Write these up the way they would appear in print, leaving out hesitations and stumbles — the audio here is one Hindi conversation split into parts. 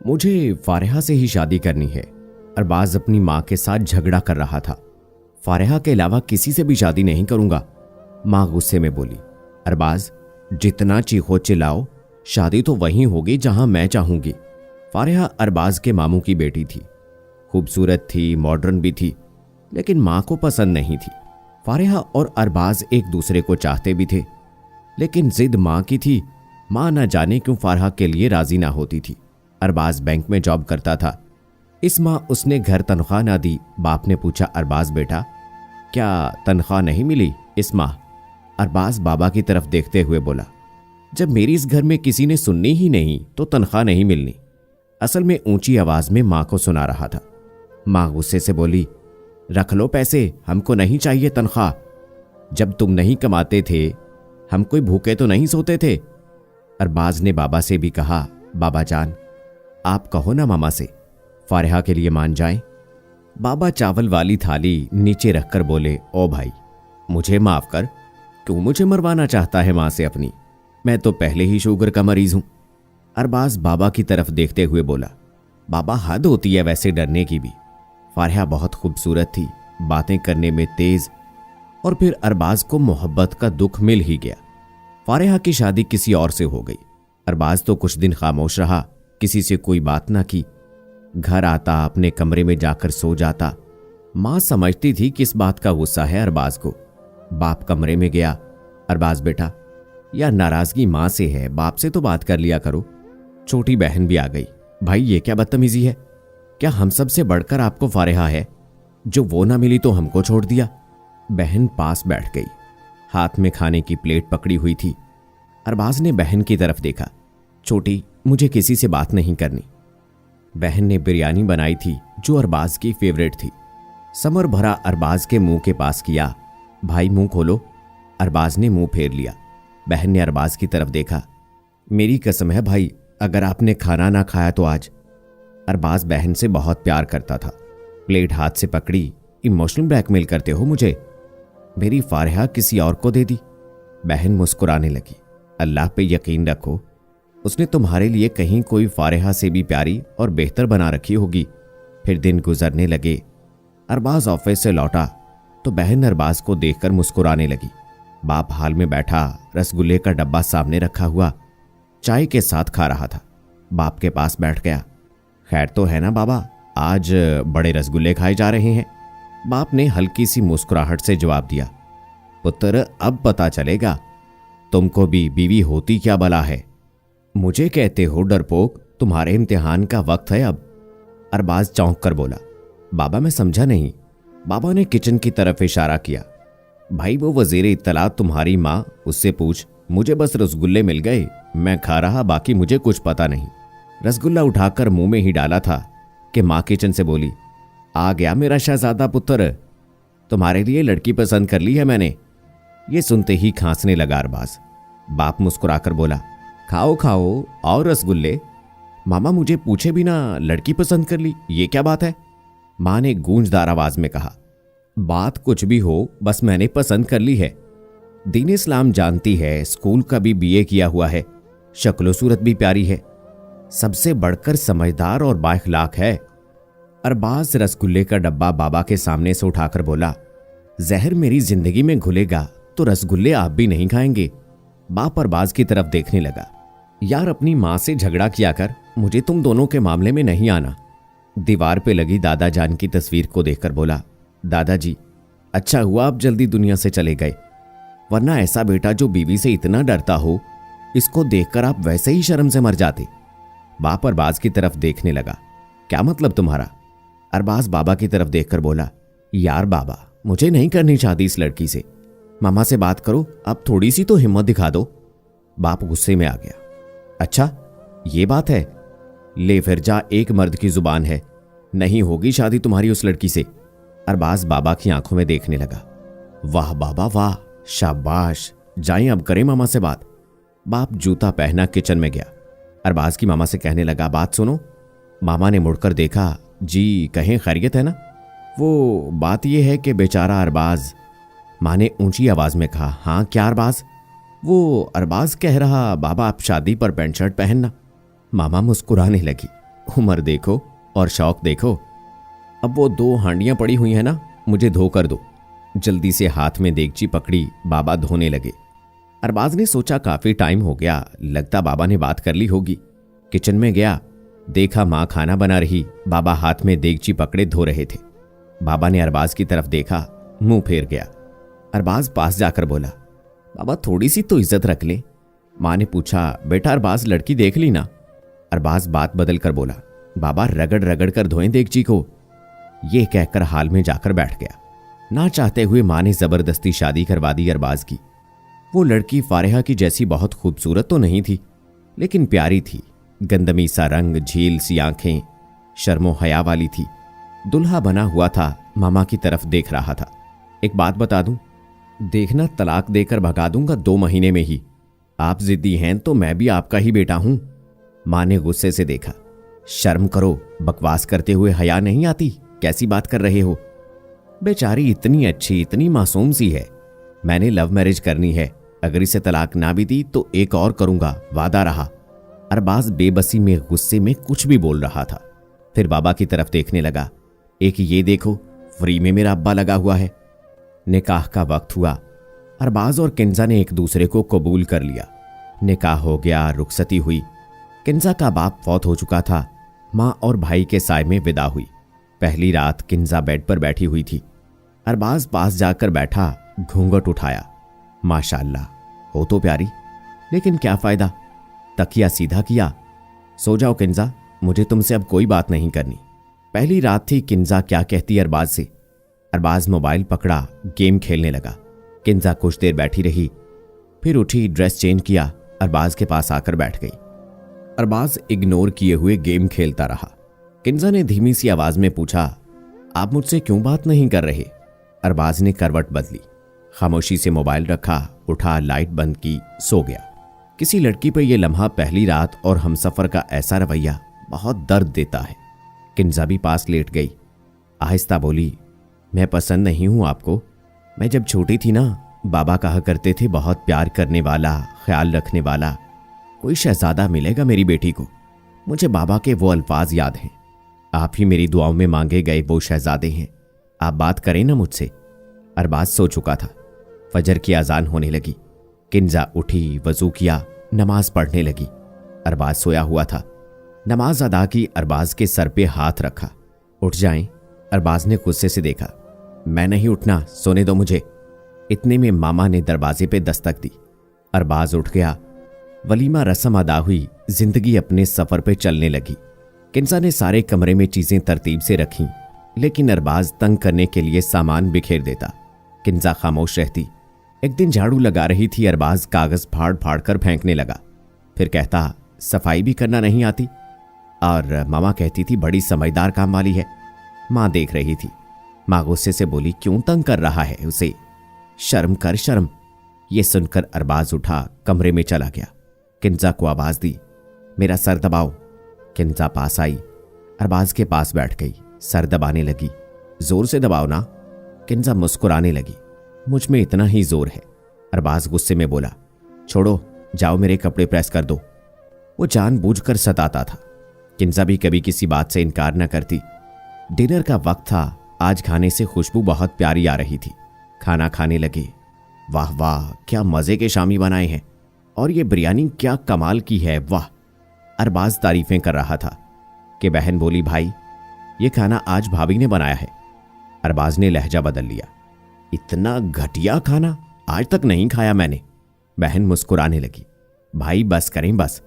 मुझे फारिहा से ही शादी करनी है। अरबाज अपनी माँ के साथ झगड़ा कर रहा था। फारिहा के अलावा किसी से भी शादी नहीं करूंगा, माँ गुस्से में बोली। अरबाज, जितना चीखो चिल्लाओ, शादी तो वहीं होगी जहां मैं चाहूंगी। फारिहा अरबाज के मामू की बेटी थी। खूबसूरत थी, मॉडर्न भी थी, लेकिन माँ को पसंद नहीं थी। फारिहा और अरबाज एक दूसरे को चाहते भी थे, लेकिन जिद माँ की थी। माँ न जाने क्यों फारिहा के लिए राजी ना होती थी। अरबाज बैंक में जॉब करता था। इस माह उसने घर तनख्वाह ना दी। बाप ने पूछा, अरबाज बेटा, क्या तनख्वाह नहीं मिली इस माह? अरबाज बाबा की तरफ देखते हुए बोला, जब मेरी इस घर में किसी ने सुननी ही नहीं तो तनख्वाह नहीं मिलनी। असल में ऊंची आवाज में माँ को सुना रहा था। माँ गुस्से से बोली, रख लो पैसे, हमको नहीं चाहिए तनख्वाह। जब तुम नहीं कमाते थे हम कोई भूखे तो नहीं सोते थे। अरबाज ने बाबा से भी कहा, बाबा जान, आप कहो ना मामा से, फारिहा के लिए मान जाएं। बाबा चावल वाली थाली नीचे रखकर बोले, ओ भाई, मुझे माफ कर, क्यों मुझे मरवाना चाहता है मां से अपनी? मैं तो पहले ही शुगर का मरीज हूं। अरबाज बाबा की तरफ देखते हुए बोला, बाबा हद होती है वैसे डरने की भी। फारिहा बहुत खूबसूरत थी, बातें करने में तेज, और फिर अरबाज को मोहब्बत का दुख मिल ही गया। फारिहा की शादी किसी और से हो गई। अरबाज तो कुछ दिन खामोश रहा, किसी से कोई बात ना की। घर आता, अपने कमरे में जाकर सो जाता। मां समझती थी किस बात का गुस्सा है अरबाज को। बाप कमरे में गया, अरबाज बेटा, या नाराजगी मां से है, बाप से तो बात कर लिया करो। छोटी बहन भी आ गई। भाई ये क्या बदतमीजी है? क्या हम सबसे बढ़कर आपको फारिहा है? जो वो ना मिली तो हमको छोड़ दिया। बहन पास बैठ गई, हाथ में खाने की प्लेट पकड़ी हुई थी। अरबाज ने बहन की तरफ देखा। छोटी, मुझे किसी से बात नहीं करनी। बहन ने बिरयानी बनाई थी जो अरबाज की फेवरेट थी। समर भरा अरबाज के मुंह के पास किया। भाई मुंह खोलो। अरबाज ने मुंह फेर लिया। बहन ने अरबाज की तरफ देखा। मेरी कसम है भाई, अगर आपने खाना ना खाया तो आज। अरबाज बहन से बहुत प्यार करता था। प्लेट हाथ से पकड़ी। इमोशनल ब्लैकमेल करते हो मुझे? मेरी फारिहा किसी और को दे दी। बहन मुस्कुराने लगी। अल्लाह पे यकीन रखो, उसने तुम्हारे लिए कहीं कोई फारिहा से भी प्यारी और बेहतर बना रखी होगी। फिर दिन गुजरने लगे। अरबाज ऑफिस से लौटा तो बहन अरबाज को देखकर मुस्कुराने लगी। बाप हाल में बैठा, रसगुल्ले का डब्बा सामने रखा हुआ चाय के साथ खा रहा था। बाप के पास बैठ गया। खैर तो है ना बाबा, आज बड़े रसगुल्ले खाए जा रहे हैं? बाप ने हल्की सी मुस्कुराहट से जवाब दिया, पुत्र अब पता चलेगा तुमको भी बीवी होती क्या बला है। मुझे कहते हो डरपोक, तुम्हारे इम्तिहान का वक्त है अब। अरबाज चौंक कर बोला, बाबा मैं समझा नहीं। बाबा ने किचन की तरफ इशारा किया। भाई वो वजीर इत्तला तुम्हारी माँ, उससे पूछ। मुझे बस रसगुल्ले मिल गए, मैं खा रहा, बाकी मुझे कुछ पता नहीं। रसगुल्ला उठाकर मुंह में ही डाला था कि माँ किचन से बोली, आ गया मेरा शहजादा पुत्र, तुम्हारे लिए लड़की पसंद कर ली है मैंने। ये सुनते ही खांसने लगा अरबाज। बाप मुस्कुराकर बोला, खाओ खाओ और रसगुल्ले। मामा मुझे पूछे बिना लड़की पसंद कर ली, ये क्या बात है? मां ने गूंजदार आवाज में कहा, बात कुछ भी हो, बस मैंने पसंद कर ली है। दीन इस्लाम जानती है, स्कूल का भी बीए किया हुआ है, शक्लो सूरत भी प्यारी है, सबसे बढ़कर समझदार और बाइखलाक है। अरबाज रसगुल्ले का डब्बा बाबा के सामने से उठाकर बोला, जहर मेरी जिंदगी में घुलेगा तो रसगुल्ले आप भी नहीं खाएंगे। बाप अरबाज की तरफ देखने लगा। यार अपनी मां से झगड़ा किया कर, मुझे तुम दोनों के मामले में नहीं आना। दीवार पे लगी दादा जान की तस्वीर को देखकर बोला, दादाजी अच्छा हुआ आप जल्दी दुनिया से चले गए, वरना ऐसा बेटा जो बीवी से इतना डरता हो, इसको देखकर आप वैसे ही शर्म से मर जाते। बाप अरबाज की तरफ देखने लगा, क्या मतलब तुम्हारा? अरबाज बाबा की तरफ देखकर बोला, यार बाबा मुझे नहीं करनी शादी इस लड़की से, मामा से बात करो, अब थोड़ी सी तो हिम्मत दिखा दो। बाप गुस्से में आ गया, अच्छा ये बात है, ले फिर जा, एक मर्द की जुबान है, नहीं होगी शादी तुम्हारी उस लड़की से। अरबाज बाबा की आंखों में देखने लगा। वाह बाबा वाह, शाबाश, जाएं अब करें मामा से बात। बाप जूता पहना किचन में गया। अरबाज की मामा से कहने लगा, बात सुनो। मामा ने मुड़कर देखा, जी कहें, खैरियत है ना? वो बात यह है कि बेचारा अरबाज। माँ ने ऊंची आवाज में कहा, हाँ क्या अरबाज? वो अरबाज कह रहा, बाबा आप शादी पर पैंट शर्ट पहनना। मामा मुस्कुराने लगी। उम्र देखो और शौक देखो। अब वो 2 हांडियां पड़ी हुई हैं ना, मुझे धो कर दो। जल्दी से हाथ में देगची पकड़ी बाबा धोने लगे। अरबाज ने सोचा काफी टाइम हो गया, लगता बाबा ने बात कर ली होगी। किचन में गया, देखा माँ खाना बना रही, बाबा हाथ में देगची पकड़े धो रहे थे। बाबा ने अरबाज की तरफ देखा, मुंह फेर गया। अरबाज पास जाकर बोला, बाबा थोड़ी सी तो इज्जत रख ले। माँ ने पूछा, बेटा अरबाज लड़की देख ली ना? अरबाज बात बदल कर बोला, बाबा रगड़ रगड़ कर धोएं देगची को। यह कहकर हाल में जाकर बैठ गया। ना चाहते हुए माँ ने जबरदस्ती शादी करवा दी अरबाज की। वो लड़की फारिहा की जैसी बहुत खूबसूरत तो नहीं थी, लेकिन प्यारी थी। गंदमी सा रंग, झील सी आंखें, शर्मो हया वाली थी। दुल्हा बना हुआ था, मामा की तरफ देख रहा था। एक बात बता दूं, देखना तलाक देकर भगा दूंगा 2 महीने में ही। आप जिद्दी हैं तो मैं भी आपका ही बेटा हूं। मां ने गुस्से से देखा। शर्म करो, बकवास करते हुए हया नहीं आती? कैसी बात कर रहे हो? बेचारी इतनी अच्छी, इतनी मासूम सी है। मैंने लव मैरिज करनी है, अगर इसे तलाक ना भी दी तो एक और करूंगा, वादा रहा। अरबाज बेबसी में, गुस्से में कुछ भी बोल रहा था। फिर बाबा की तरफ देखने लगा। एक ये देखो, फ्री में मेरा अब्बा लगा हुआ है। निकाह का वक्त हुआ। अरबाज और किंजा ने एक दूसरे को कबूल कर लिया। निकाह हो गया, रुखसती हुई। किंजा का बाप फौत हो चुका था। माँ और भाई के साय में विदा हुई। पहली रात किंजा बेड पर बैठी हुई थी। अरबाज पास जाकर बैठा, घूंघट उठाया। माशाअल्लाह, हो तो प्यारी, लेकिन क्या फायदा? तकिया सीधा किया। सो जाओ किंजा, मुझे तुमसे अब कोई बात नहीं करनी। पहली रात थी, किंजा क्या कहती अरबाज से। अरबाज मोबाइल पकड़ा, गेम खेलने लगा। किंजा कुछ देर बैठी रही, फिर उठी, ड्रेस चेंज किया, अरबाज के पास आकर बैठ गई। अरबाज इग्नोर किए हुए गेम खेलता रहा। किंजा ने धीमी सी आवाज में पूछा, आप मुझसे क्यों बात नहीं कर रहे? अरबाज ने करवट बदली, खामोशी से मोबाइल रखा, उठा, लाइट बंद की, सो गया। किसी लड़की पर यह लम्हा, पहली रात और हमसफर का ऐसा रवैया बहुत दर्द देता है। किंजा भी पास लेट गई। आहिस्ता बोली, मैं पसंद नहीं हूं आपको। मैं जब छोटी थी ना, बाबा कहा करते थे, बहुत प्यार करने वाला, ख्याल रखने वाला कोई शहजादा मिलेगा मेरी बेटी को। मुझे बाबा के वो अल्फाज याद हैं, आप ही मेरी दुआओं में मांगे गए वो शहजादे हैं। आप बात करें ना मुझसे। अरबाज सो चुका था। फजर की अजान होने लगी। किंजा उठी, वजू किया, नमाज पढ़ने लगी। अरबाज सोया हुआ था। नमाज अदा की, अरबाज के सर पे हाथ रखा। उठ जाएं। अरबाज ने गुस्से से देखा। मैं नहीं उठना, सोने दो मुझे। इतने में मामा ने दरवाजे पे दस्तक दी। अरबाज उठ गया। वलीमा रस्म अदा हुई, जिंदगी अपने सफर पे चलने लगी। किंजा ने सारे कमरे में चीजें तरतीब से रखीं, लेकिन अरबाज तंग करने के लिए सामान बिखेर देता। किंजा खामोश रहती। एक दिन झाड़ू लगा रही थी, अरबाज कागज फाड़ फाड़ कर फेंकने लगा। फिर कहता, सफाई भी करना नहीं आती? और मामा कहती थी, बड़ी समझदार काम वाली है। माँ देख रही थी। माँ गुस्से से बोली, क्यों तंग कर रहा है उसे? शर्म कर, शर्म। ये सुनकर अरबाज उठा, कमरे में चला गया। किंजा को आवाज दी, मेरा सर दबाओ। किंजा पास आई, अरबाज के पास बैठ गई, सर दबाने लगी। जोर से दबाओ ना। किंजा मुस्कुराने लगी, मुझ में इतना ही जोर है। अरबाज गुस्से में बोला, छोड़ो, जाओ मेरे कपड़े प्रेस कर दो। वो जानबूझकर सताता था। किंजा भी कभी किसी बात से इनकार न करती। डिनर का वक्त था। आज खाने से खुशबू बहुत प्यारी आ रही थी। खाना खाने लगे। वाह वाह, क्या मजे के शामी बनाए हैं, और ये बिरयानी क्या कमाल की है, वाह। अरबाज तारीफें कर रहा था कि बहन बोली, भाई ये खाना आज भाभी ने बनाया है। अरबाज ने लहजा बदल लिया, इतना घटिया खाना आज तक नहीं खाया मैंने। बहन मुस्कुराने लगी, भाई बस करें बस।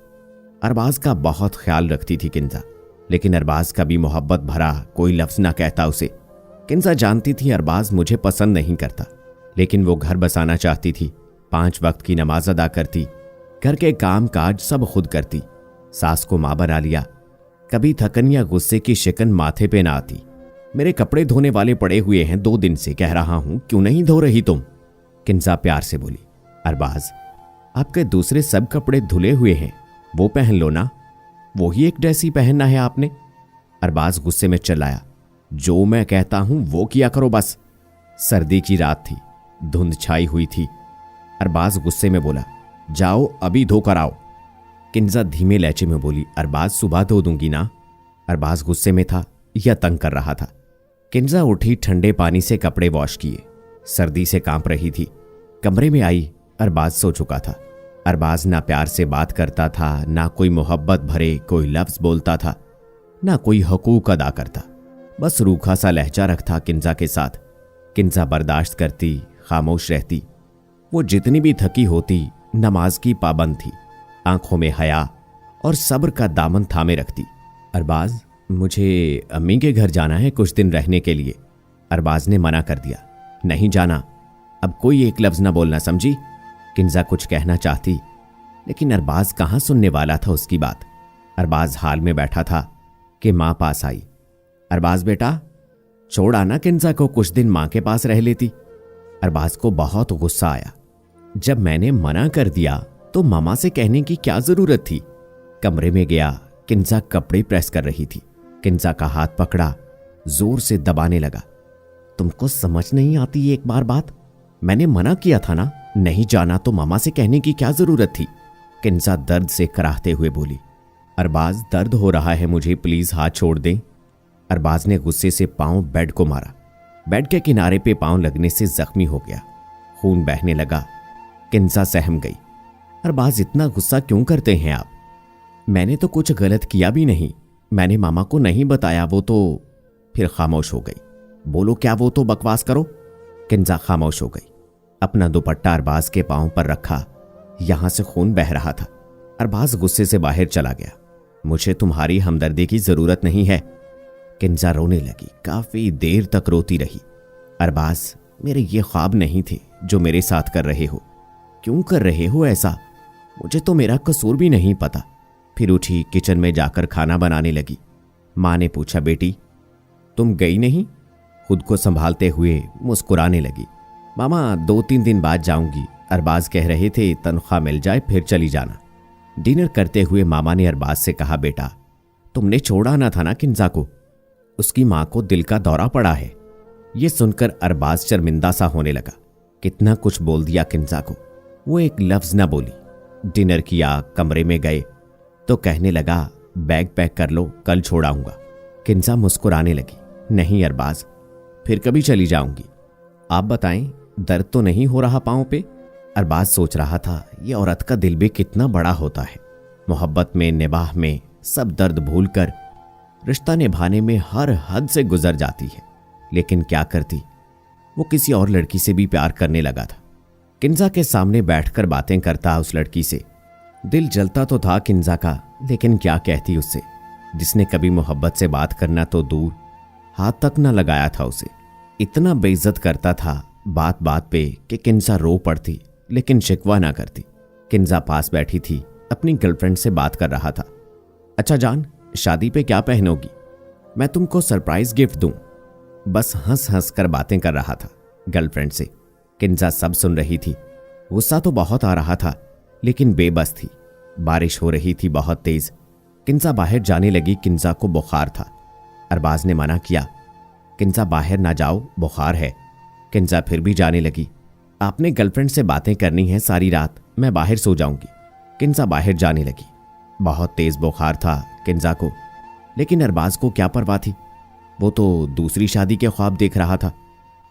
अरबाज का बहुत ख्याल रखती थी किंजा, लेकिन अरबाज का भी मोहब्बत भरा कोई लफ्ज ना कहता उसे। किंजा जानती थी अरबाज मुझे पसंद नहीं करता, लेकिन वो घर बसाना चाहती थी। 5 वक्त की नमाज अदा करती, घर के काम काज सब खुद करती। सास को मां बना लिया। कभी थकन या गुस्से की शिकन माथे पे ना आती। मेरे कपड़े धोने वाले पड़े हुए हैं 2 दिन से, कह रहा हूं, क्यों नहीं धो रही तुम? किंजा प्यार से बोली, अरबाज आपके दूसरे सब कपड़े धुले हुए हैं, वो पहन लो ना। वही एक ड्रेस ही पहनना है आपने। अरबाज गुस्से में चिल्लाया, जो मैं कहता हूं वो किया करो बस। सर्दी की रात थी, धुंध छाई हुई थी। अरबाज गुस्से में बोला, जाओ अभी धो कर आओ। किंजा धीमे लहजे में बोली, अरबाज सुबह धो दूंगी ना। अरबाज गुस्से में था या तंग कर रहा था। किंजा उठी, ठंडे पानी से कपड़े वॉश किए। सर्दी से कांप रही थी। कमरे में आई, अरबाज सो चुका था। अरबाज ना प्यार से बात करता था, ना कोई मोहब्बत भरे कोई लफ्ज बोलता था, ना कोई हकूक अदा करता। बस रूखा सा लहजा रखता किंजा के साथ। किंजा बर्दाश्त करती, खामोश रहती। वो जितनी भी थकी होती, नमाज की पाबंद थी। आंखों में हया और सब्र का दामन थामे रखती। अरबाज, मुझे अम्मी के घर जाना है कुछ दिन रहने के लिए। अरबाज ने मना कर दिया। नहीं जाना। अब कोई एक लफ्ज ना बोलना, समझी? किंजा कुछ कहना चाहती, लेकिन अरबाज कहाँ सुनने वाला था उसकी बात। अरबाज हाल में बैठा था कि माँ पास आई। अरबाज बेटा, छोड़ आना किंजा को, कुछ दिन माँ के पास रह लेती। अरबाज को बहुत गुस्सा आया। जब मैंने मना कर दिया तो मामा से कहने की क्या जरूरत थी? कमरे में गया। किंजा कपड़े प्रेस कर रही थी। किंजा का हाथ पकड़ा, जोर से दबाने लगा। तुमको समझ नहीं आती एक बार बात? मैंने मना किया था ना, नहीं जाना तो मामा से कहने की क्या जरूरत थी? किंजा दर्द से कराहते हुए बोली। अरबाज, दर्द हो रहा है मुझे, प्लीज हाथ छोड़ दें। अरबाज ने गुस्से से पांव बेड को मारा। बेड के किनारे पे पांव लगने से जख्मी हो गया। खून बहने लगा। किंजा सहम गई। अरबाज, इतना गुस्सा क्यों करते हैं आप? मैंने तो कुछ गलत किया भी नहीं। मैंने मामा को नहीं बताया, वो तो। फिर खामोश हो गई। बोलो क्या वो तो, बकवास करो। किंजा खामोश हो गई। अपना दुपट्टा अरबाज के पांव पर रखा। यहां से खून बह रहा था। अरबाज गुस्से से बाहर चला गया। मुझे तुम्हारी हमदर्दी की जरूरत नहीं है। किंजा रोने लगी। काफी देर तक रोती रही। अरबाज, मेरे ये ख्वाब नहीं थे जो मेरे साथ कर रहे हो। क्यों कर रहे हो ऐसा? मुझे तो मेरा कसूर भी नहीं पता। फिर उठी, किचन में जाकर खाना बनाने लगी। माँ ने पूछा, बेटी तुम गई नहीं? खुद को संभालते हुए मुस्कुराने लगी। मामा 2-3 दिन बाद जाऊंगी। अरबाज कह रहे थे तनख्वाह मिल जाए फिर चली जाना। डिनर करते हुए मामा ने अरबाज से कहा, बेटा तुमने छोड़ा ना था ना किंजा को, उसकी माँ को दिल का दौरा पड़ा है। यह सुनकर अरबाज शर्मिंदा सा होने लगा। कितना कुछ बोल दिया किंजा को। वो एक लफ्ज ना बोली। डिनर किया, कमरे में गए तो कहने लगा, बैग पैक कर लो, कल छोड़ आऊंगा। किंजा मुस्कुराने लगी। नहीं अरबाज, फिर कभी चली जाऊंगी। आप बताएं, दर्द तो नहीं हो रहा पांव पे? अरबाज सोच रहा था, ये औरत का दिल भी कितना बड़ा होता है। मोहब्बत में, निबाह में सब दर्द भूलकर रिश्ता निभाने में हर हद से गुजर जाती है। लेकिन क्या करती, वो किसी और लड़की से भी प्यार करने लगा था। किंजा के सामने बैठकर बातें करता उस लड़की से। दिल जलता तो था किंजा का, लेकिन क्या कहती उससे, जिसने कभी मोहब्बत से बात करना तो दूर, हाथ तक न लगाया था उसे। इतना बेइज्जत करता था बात बात पे कि किंजा रो पड़ती, लेकिन शिकवा ना करती। किंजा पास बैठी थी, अपनी गर्लफ्रेंड से बात कर रहा था। अच्छा जान, शादी पे क्या पहनोगी? मैं तुमको सरप्राइज गिफ्ट दूं। बस हंस हंस कर बातें कर रहा था गर्लफ्रेंड से। किंजा सब सुन रही थी। गुस्सा तो बहुत आ रहा था, लेकिन बेबस थी। बारिश हो रही थी बहुत तेज। किंजा बाहर जाने लगी। किंजा को बुखार था। अरबाज ने मना किया, किंजा बाहर ना जाओ, बुखार है। किंजा फिर भी जाने लगी। आपने गर्लफ्रेंड से बातें करनी है सारी रात, मैं बाहर सो जाऊंगी। किंजा बाहर जाने लगी। बहुत तेज बुखार था किंजा को, लेकिन अरबाज को क्या परवाह थी। वो तो दूसरी शादी के ख्वाब देख रहा था।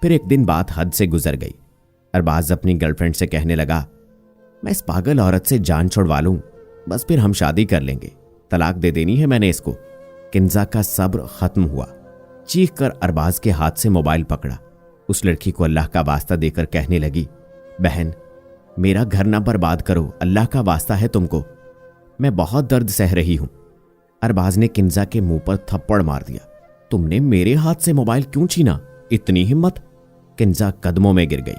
फिर एक दिन बात हद से गुजर गई। अरबाज अपनी गर्लफ्रेंड से कहने लगा, मैं इस पागल औरत से जान छुड़वा लूं, बस फिर हम शादी कर लेंगे। तलाक दे देनी है मैंने इसको। किंजा का सब्र खत्म हुआ। चीख कर अरबाज के हाथ से मोबाइल पकड़ा। उस लड़की को अल्लाह का वास्ता देकर कहने लगी, बहन मेरा घर ना बर्बाद करो, अल्लाह का वास्ता है तुमको, मैं बहुत दर्द सह रही हूं। अरबाज ने किंजा के मुंह पर थप्पड़ मार दिया। तुमने मेरे हाथ से मोबाइल क्यों छीना? इतनी हिम्मत? किंजा कदमों में गिर गई।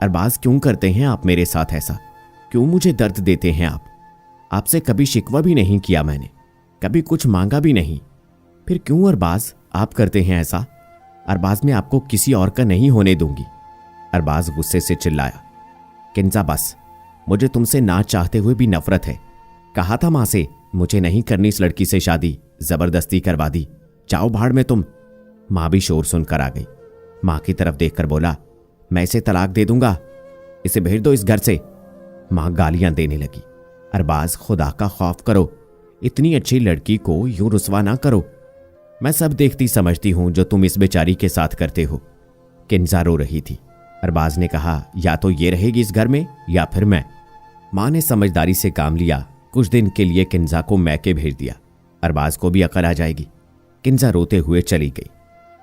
अरबाज, क्यों करते हैं आप मेरे साथ ऐसा? क्यों मुझे दर्द देते हैं आप? आपसे कभी शिकवा भी नहीं किया मैंने, कभी कुछ मांगा भी नहीं, फिर क्यों अरबाज आप करते हैं ऐसा? अरबाज, मैं आपको किसी और का नहीं होने दूंगी। अरबाज गुस्से से चिल्लाया। किंजा बस, मुझे तुमसे ना चाहते हुए भी नफरत है। कहा था मां से मुझे नहीं करनी इस लड़की से शादी, जबरदस्ती करवा दी। जाओ भाड़ में तुम। मां भी शोर सुनकर आ गई। मां की तरफ देखकर बोला, मैं इसे तलाक दे दूंगा, इसे भेज दो इस घर से। मां गालियां देने लगी। अरबाज, खुदा का खौफ करो, इतनी अच्छी लड़की को यूं रुसवा ना करो। मैं सब देखती समझती हूं जो तुम इस बेचारी के साथ करते हो। किंजा रो रही थी। अरबाज ने कहा, या तो ये रहेगी इस घर में या फिर मैं। माँ ने समझदारी से काम लिया। कुछ दिन के लिए किंजा को मैके भेज दिया। अरबाज को भी अकल आ जाएगी। किंजा रोते हुए चली गई।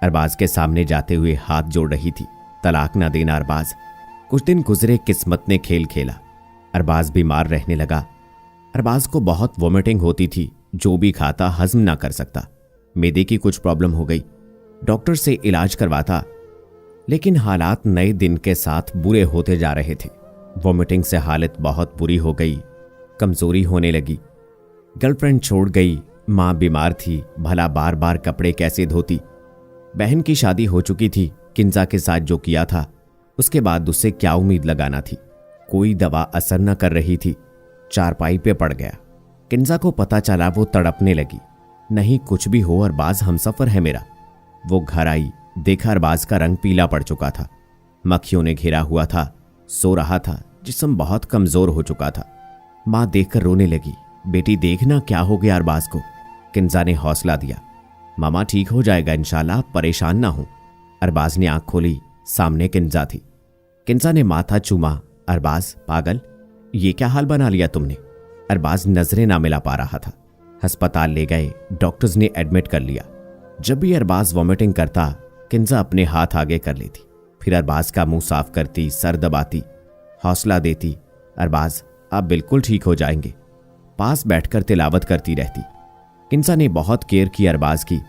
अरबाज के सामने जाते हुए हाथ जोड़ रही थी, तलाक ना देना अरबाज। कुछ दिन गुजरे, किस्मत ने खेल खेला। अरबाज बीमार रहने लगा। अरबाज को बहुत वॉमिटिंग होती थी, जो भी खाता हजम ना कर सकता। मैदे की कुछ प्रॉब्लम हो गई। डॉक्टर से इलाज करवाता, लेकिन हालात नए दिन के साथ बुरे होते जा रहे थे। वॉमिटिंग से हालत बहुत बुरी हो गई, कमजोरी होने लगी। गर्लफ्रेंड छोड़ गई, माँ बीमार थी, भला बार बार कपड़े कैसे धोती। बहन की शादी हो चुकी थी। किंजा के साथ जो किया था उसके बाद उससे क्या उम्मीद लगाना थी। कोई दवा असर न कर रही थी। चारपाई पे पड़ गया। किंजा को पता चला, वो तड़पने लगी। नहीं कुछ भी हो, अरबाज हमसफर है मेरा। वो घर आई, देखा अरबाज का रंग पीला पड़ चुका था। मक्खियों ने घेरा हुआ था, सो रहा था, जिस्म बहुत कमजोर हो चुका था। माँ देखकर रोने लगी। बेटी देखना क्या हो गया अरबाज को। किंजा ने हौसला दिया, मामा ठीक हो जाएगा इंशाल्लाह, परेशान ना हो। अरबाज ने आंख खोली, सामने किंजा थी। किंजा ने माथा चूमा। अरबाज पागल, ये क्या हाल बना लिया तुमने। अरबाज नजरें ना मिला पा रहा था। अस्पताल ले गए, डॉक्टर्स ने एडमिट कर लिया। जब भी अरबाज वॉमिटिंग करता, किंजा अपने हाथ आगे कर लेती, फिर अरबाज का मुंह साफ करती, सर दबाती, हौसला देती। अरबाज आप बिल्कुल ठीक हो जाएंगे। पास बैठकर तिलावत करती रहती। किंजा ने बहुत केयर की अरबाज की,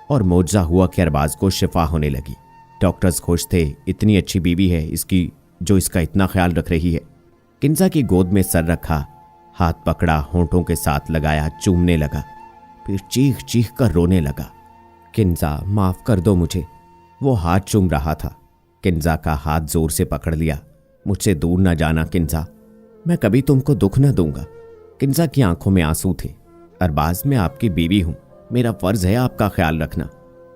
और मौजा हुआ कि अरबाज को शिफा होने लगी। डॉक्टर्स खुश थे, इतनी अच्छी बीवी है इसकी जो इसका इतना ख्याल रख रही है। किंजा की गोद में सर रखा, हाथ पकड़ा, होंठों के साथ लगाया, चूमने लगा, फिर चीख चीख कर रोने लगा। किंजा माफ कर दो मुझे। वो हाथ चूम रहा था। किंजा का हाथ जोर से पकड़ लिया। मुझसे दूर ना जाना किंजा, मैं कभी तुमको दुख न दूंगा। किंजा की आंखों में आंसू थे। अरबाज मैं आपकी बीवी हूं, मेरा फर्ज है आपका ख्याल रखना।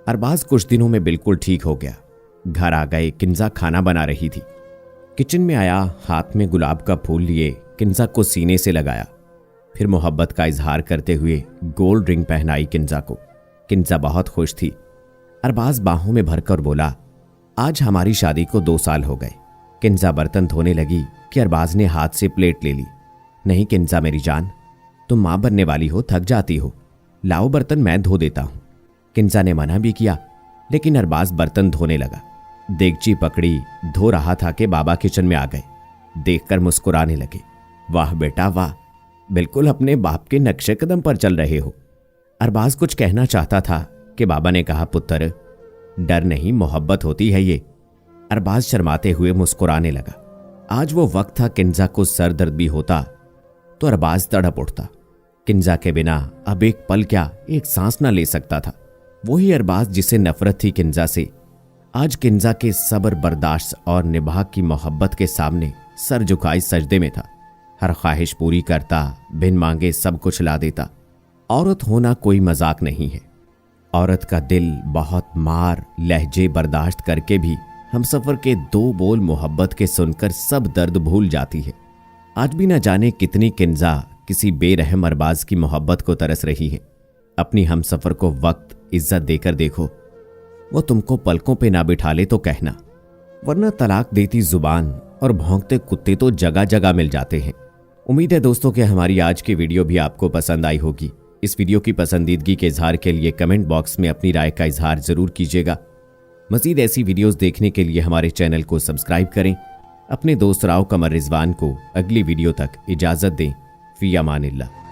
अरबाज कुछ दिनों में बिल्कुल ठीक हो गया। घर आ गए। किंजा खाना बना रही थी। किचन में आया, हाथ में गुलाब का फूल लिए किंजा को सीने से लगाया, फिर मोहब्बत का इजहार करते हुए गोल्ड रिंग पहनाई किंजा को। किंजा बहुत खुश थी। अरबाज बाहों में भरकर बोला, आज हमारी शादी को 2 साल हो गए। किंजा बर्तन धोने लगी कि अरबाज ने हाथ से प्लेट ले ली। नहीं किंजा मेरी जान, तुम मां बनने वाली हो, थक जाती हो, लाओ बर्तन मैं धो देता हूं। किंजा ने मना भी किया, लेकिन अरबाज बर्तन धोने लगा। देगची पकड़ी, धो रहा था कि बाबा किचन में आ गए। देखकर मुस्कुराने लगे। वाह बेटा वाह, बिल्कुल अपने बाप के नक्शे कदम पर चल रहे हो। अरबाज कुछ कहना चाहता था कि बाबा ने कहा, पुत्र डर नहीं, मोहब्बत होती है ये। अरबाज शर्माते हुए मुस्कुराने लगा। आज वो वक्त था, किंजा को सर दर्द भी होता तो अरबाज तड़प उठता। किंजा के बिना अब एक पल क्या, एक सांस ना ले सकता था। वही अरबाज जिसे नफरत थी किंजा से, आज किंजा के सब्र बर्दाश्त और निभा की मोहब्बत के सामने सर झुकाए सजदे में था। हर ख्वाहिश पूरी करता, बिन मांगे सब कुछ ला देता। औरत होना कोई मजाक नहीं है। औरत का दिल बहुत मार लहजे बर्दाश्त करके भी हमसफर के 2 बोल मोहब्बत के सुनकर सब दर्द भूल जाती है। आज भी न जाने कितनी किंजा किसी बेरहम अरबाज की मोहब्बत को तरस रही है। अपनी हमसफर को वक्त इज्जत देकर देखो, वो तुमको पलकों पे ना बिठा ले तो कहना, वरना तलाक देती जुबान और भौंकते कुत्ते तो जगह जगह मिल जाते हैं। उम्मीद है दोस्तों कि हमारी आज की वीडियो भी आपको पसंद आई होगी। इस वीडियो की पसंदीदगी के इजहार के लिए कमेंट बॉक्स में अपनी राय का इजहार जरूर कीजिएगा। मजीद ऐसी वीडियोस देखने के लिए हमारे चैनल को सब्सक्राइब करें। अपने दोस्त राव कमर रिजवान को अगली वीडियो तक इजाजत दें। फी अमानिल्लाह।